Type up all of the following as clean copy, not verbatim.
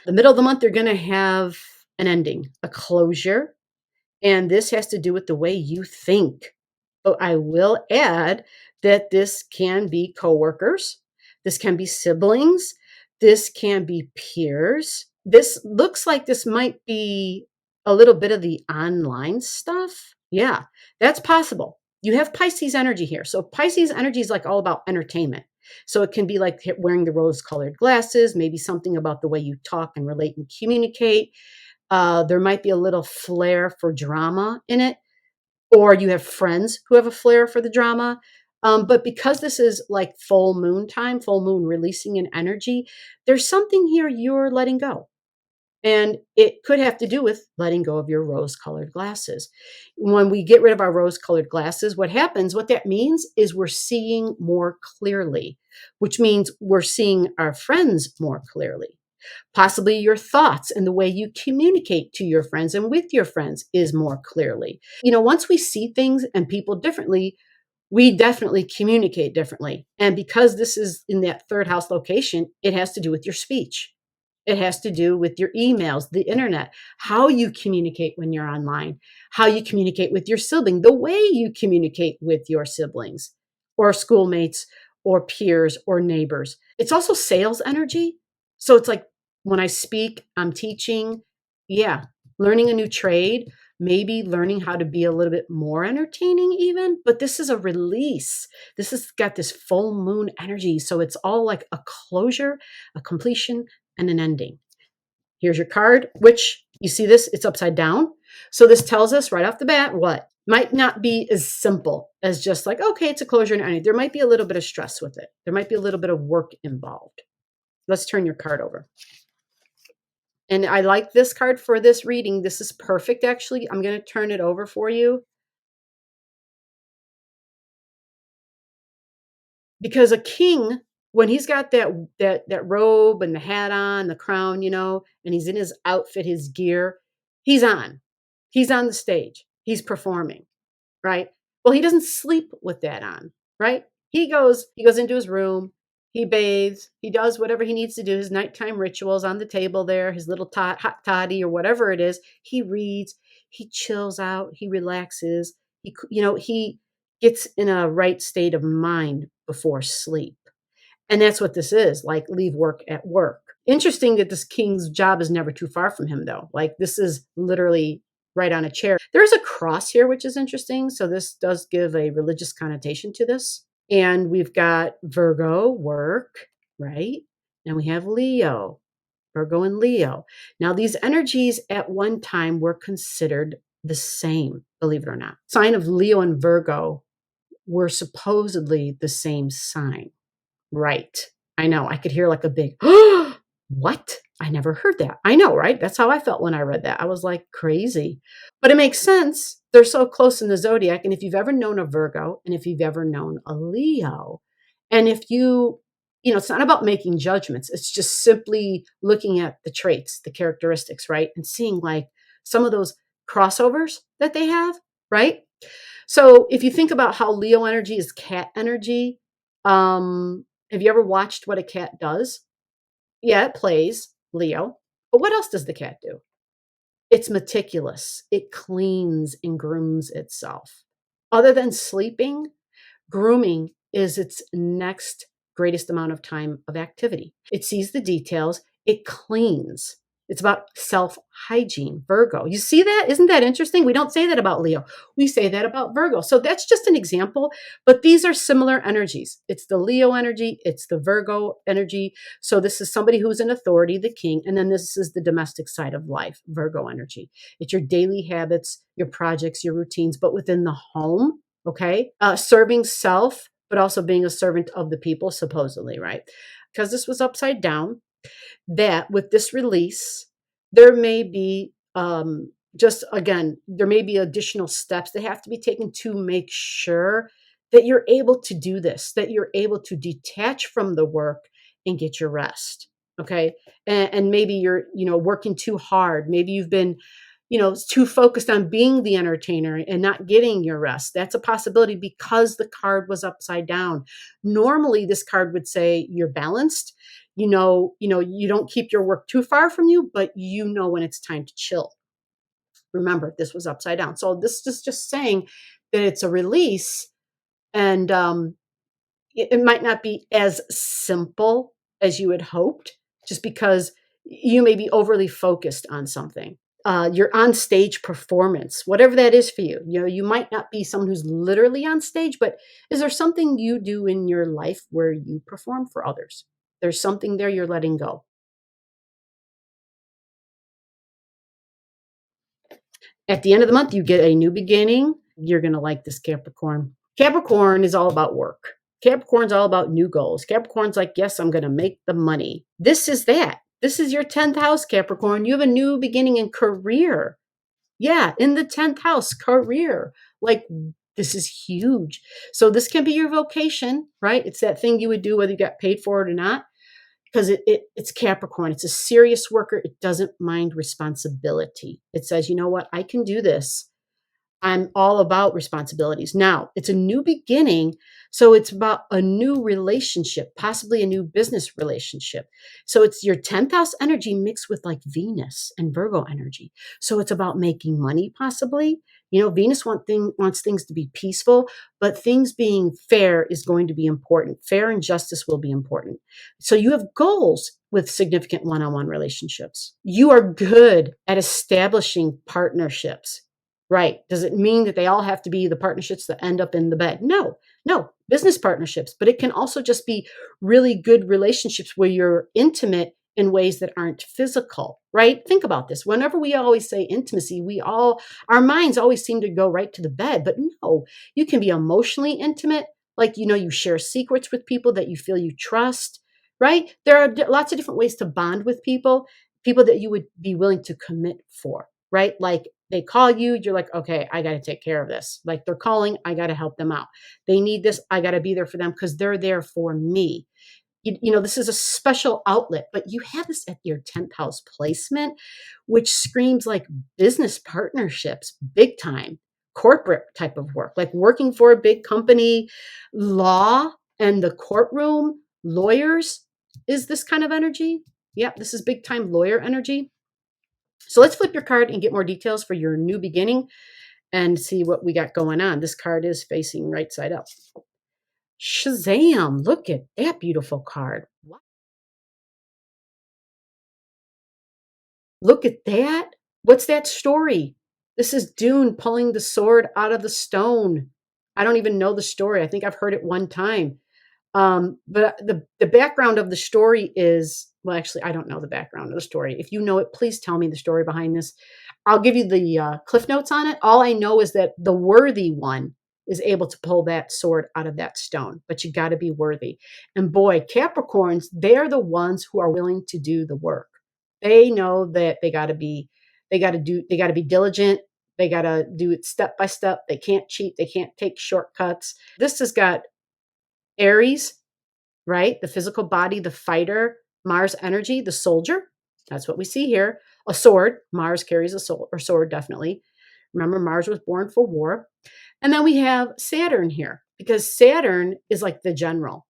The middle of the month, they're going to have an ending, a closure. And this has to do with the way you think. But I will add that this can be coworkers, this can be siblings, this can be peers. This looks like this might be a little bit of the online stuff. Yeah, that's possible. You have Pisces energy here. So Pisces energy is like all about entertainment. So it can be like wearing the rose-colored glasses, maybe something about the way you talk and relate and communicate. There might be a little flair for drama in it, or you have friends who have a flair for the drama. But because this is like full moon time, full moon releasing an energy, there's something here you're letting go. And it could have to do with letting go of your rose colored glasses. When we get rid of our rose colored glasses, what happens, what that means is we're seeing more clearly, which means we're seeing our friends more clearly. Possibly your thoughts and the way you communicate to your friends and with your friends is more clearly. Once we see things and people differently, we definitely communicate differently. And because this is in that third house location, it has to do with your speech. It has to do with your emails, the internet, how you communicate when you're online, how you communicate with your sibling, the way you communicate with your siblings or schoolmates or peers or neighbors. It's also sales energy. So it's like when I speak, I'm teaching, yeah, learning a new trade, maybe learning how to be a little bit more entertaining even, but this is a release. This has got this full moon energy. So it's all like a closure, a completion, and an ending. Here's your card, which you see this, it's upside down. So this tells us right off the bat what might not be as simple as just like, okay, it's a closure and ending. There might be a little bit of stress with it. There might be a little bit of work involved. Let's turn your card over. And I like this card for this reading. This is perfect, actually. I'm going to turn it over for you. Because a king, when he's got that robe and the hat on, the crown, and he's in his outfit, his gear, he's on. He's on the stage. He's performing, right? Well, he doesn't sleep with that on, right? He goes into his room, he bathes, he does whatever he needs to do, his nighttime rituals on the table there, his little hot toddy or whatever it is. He reads, he chills out, he relaxes, he gets in a right state of mind before sleep. And that's what this is, like leave work at work. Interesting that this king's job is never too far from him, though. Like this is literally right on a chair. There's a cross here, which is interesting. So this does give a religious connotation to this. And we've got Virgo, work, right? And we have Leo, Virgo and Leo. Now, these energies at one time were considered the same, believe it or not. Sign of Leo and Virgo were supposedly the same sign. Right. I know. I could hear like a big, what? I never heard that. I know, right? That's how I felt when I read that. I was like, crazy. But it makes sense. They're so close in the zodiac. And if you've ever known a Virgo and if you've ever known a Leo, and if it's not about making judgments. It's just simply looking at the traits, the characteristics, right? And seeing like some of those crossovers that they have, right? So if you think about how Leo energy is cat energy, have you ever watched what a cat does? Yeah, it plays Leo. But what else does the cat do? It's meticulous. It cleans and grooms itself. Other than sleeping, grooming is its next greatest amount of time of activity. It sees the details. It cleans. It's about self-hygiene, Virgo. You see that? Isn't that interesting? We don't say that about Leo. We say that about Virgo. So that's just an example, but these are similar energies. It's the Leo energy. It's the Virgo energy. So this is somebody who's in authority, the king, and then this is the domestic side of life, Virgo energy. It's your daily habits, your projects, your routines, but within the home, okay? Serving self, but also being a servant of the people, supposedly, right? Because this was upside down, that with this release, there may be there may be additional steps that have to be taken to make sure that you're able to do this, that you're able to detach from the work and get your rest. Okay. And maybe you're, working too hard. Maybe you've been, too focused on being the entertainer and not getting your rest. That's a possibility because the card was upside down. Normally, this card would say you're balanced. You don't keep your work too far from you, but you know when it's time to chill. Remember, this was upside down. So this is just saying that it's a release, and it might not be as simple as you had hoped, just because you may be overly focused on something. Your on stage performance, whatever that is for you. You might not be someone who's literally on stage, but is there something you do in your life where you perform for others? There's something there you're letting go. At the end of the month, you get a new beginning. You're going to like this, Capricorn. Capricorn is all about work. Capricorn's all about new goals. Capricorn's like, yes, I'm going to make the money. This is that. This is your 10th house, Capricorn. You have a new beginning in career. Yeah, in the 10th house, career. Like, this is huge. So this can be your vocation, right? It's that thing you would do whether you got paid for it or not, because it's Capricorn. It's a serious worker. It doesn't mind responsibility. It says, you know what? I can do this. I'm all about responsibilities. Now, it's a new beginning. So it's about a new relationship, possibly a new business relationship. So it's your 10th house energy mixed with like Venus and Virgo energy. So it's about making money, possibly. Venus wants things to be peaceful, but things being fair is going to be important. Fair and justice will be important. So you have goals with significant one on one relationships. You are good at establishing partnerships. Right. Does it mean that they all have to be the partnerships that end up in the bed? No, no, business partnerships, but it can also just be really good relationships where you're intimate in ways that aren't physical, right? Think about this. Whenever we always say intimacy, our minds always seem to go right to the bed, but no, you can be emotionally intimate. Like, you share secrets with people that you feel you trust, right? There are lots of different ways to bond with people that you would be willing to commit for, right? Like, they call you, you're like, okay, I got to take care of this. Like, they're calling, I got to help them out. They need this, I got to be there for them because they're there for me. This is a special outlet, but you have this at your 10th house placement, which screams like business partnerships, big time, corporate type of work, like working for a big company, law and the courtroom, lawyers is this kind of energy. Yep, this is big time lawyer energy. So let's flip your card and get more details for your new beginning and see what we got going on. This card is facing right side up. Shazam! Look at that beautiful card. Look at that. What's that story? This is Dune pulling the sword out of the stone. I don't even know the story. I think I've heard it one time. But the background of the story is, well, actually, I don't know the background of the story. If you know it, please tell me the story behind this. I'll give you the cliff notes on it. All I know is that the worthy one is able to pull that sword out of that stone, but you got to be worthy. And boy, Capricorns, they're the ones who are willing to do the work. They know that they got to be diligent. They got to do it step by step. They can't cheat. They can't take shortcuts. This has got Aries, right? The physical body, the fighter, Mars energy, the soldier. That's what we see here. A sword. Mars carries a sword, definitely. Remember, Mars was born for war. And then we have Saturn here because Saturn is like the general,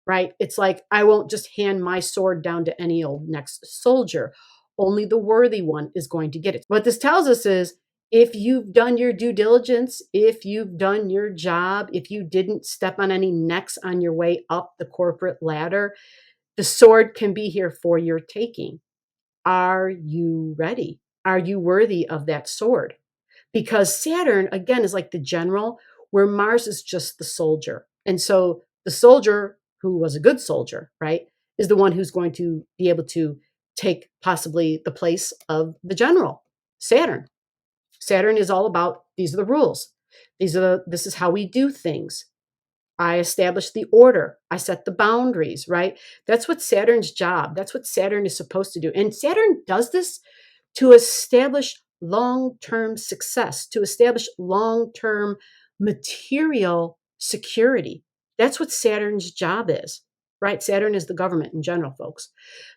right? It's like, I won't just hand my sword down to any old next soldier. Only the worthy one is going to get it. What this tells us is, if you've done your due diligence, if you've done your job, if you didn't step on any necks on your way up the corporate ladder, the sword can be here for your taking. Are you ready? Are you worthy of that sword? Because Saturn, again, is like the general, where Mars is just the soldier. And so the soldier, who was a good soldier, right, is the one who's going to be able to take possibly the place of the general, Saturn. Saturn is all about, these are the rules. This is how we do things. I establish the order. I set the boundaries, right? That's what Saturn's job. That's what Saturn is supposed to do. And Saturn does this to establish long-term success, to establish long-term material security. That's what Saturn's job is, right? Saturn is the government in general, folks.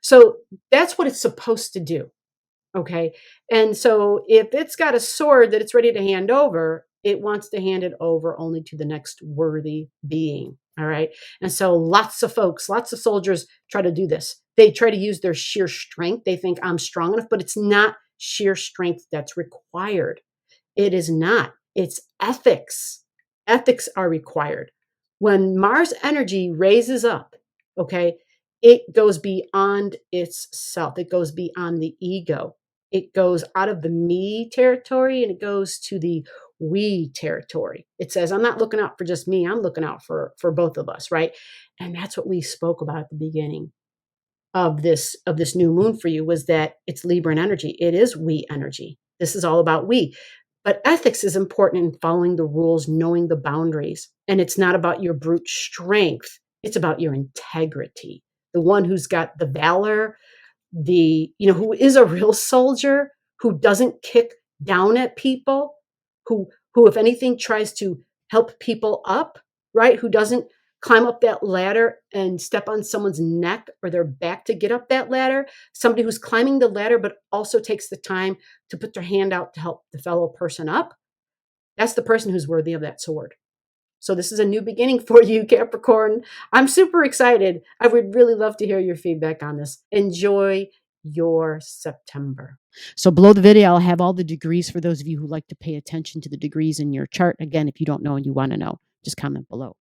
So that's what it's supposed to do. Okay. And so if it's got a sword that it's ready to hand over, it wants to hand it over only to the next worthy being. All right. And so lots of folks, lots of soldiers try to do this. They try to use their sheer strength. They think I'm strong enough, but it's not sheer strength that's required. It is not. It's ethics. Ethics are required. When Mars energy raises up, okay, it goes beyond itself. It goes beyond the ego. It goes out of the me territory and it goes to the we territory. It says, I'm not looking out for just me. I'm looking out for both of us, right? And that's what we spoke about at the beginning of this new moon for you was that it's Libran energy. It is we energy. This is all about we. But ethics is important in following the rules, knowing the boundaries. And it's not about your brute strength. It's about your integrity. The one who's got the valor, who is a real soldier, who doesn't kick down at people, who if anything tries to help people up, right? Who doesn't climb up that ladder and step on someone's neck or their back to get up that ladder. Somebody who's climbing the ladder but also takes the time to put their hand out to help the fellow person up. That's the person who's worthy of that sword. So this is a new beginning for you, Capricorn. I'm super excited. I would really love to hear your feedback on this. Enjoy your September. So below the video, I'll have all the degrees for those of you who like to pay attention to the degrees in your chart. Again, if you don't know and you want to know, just comment below.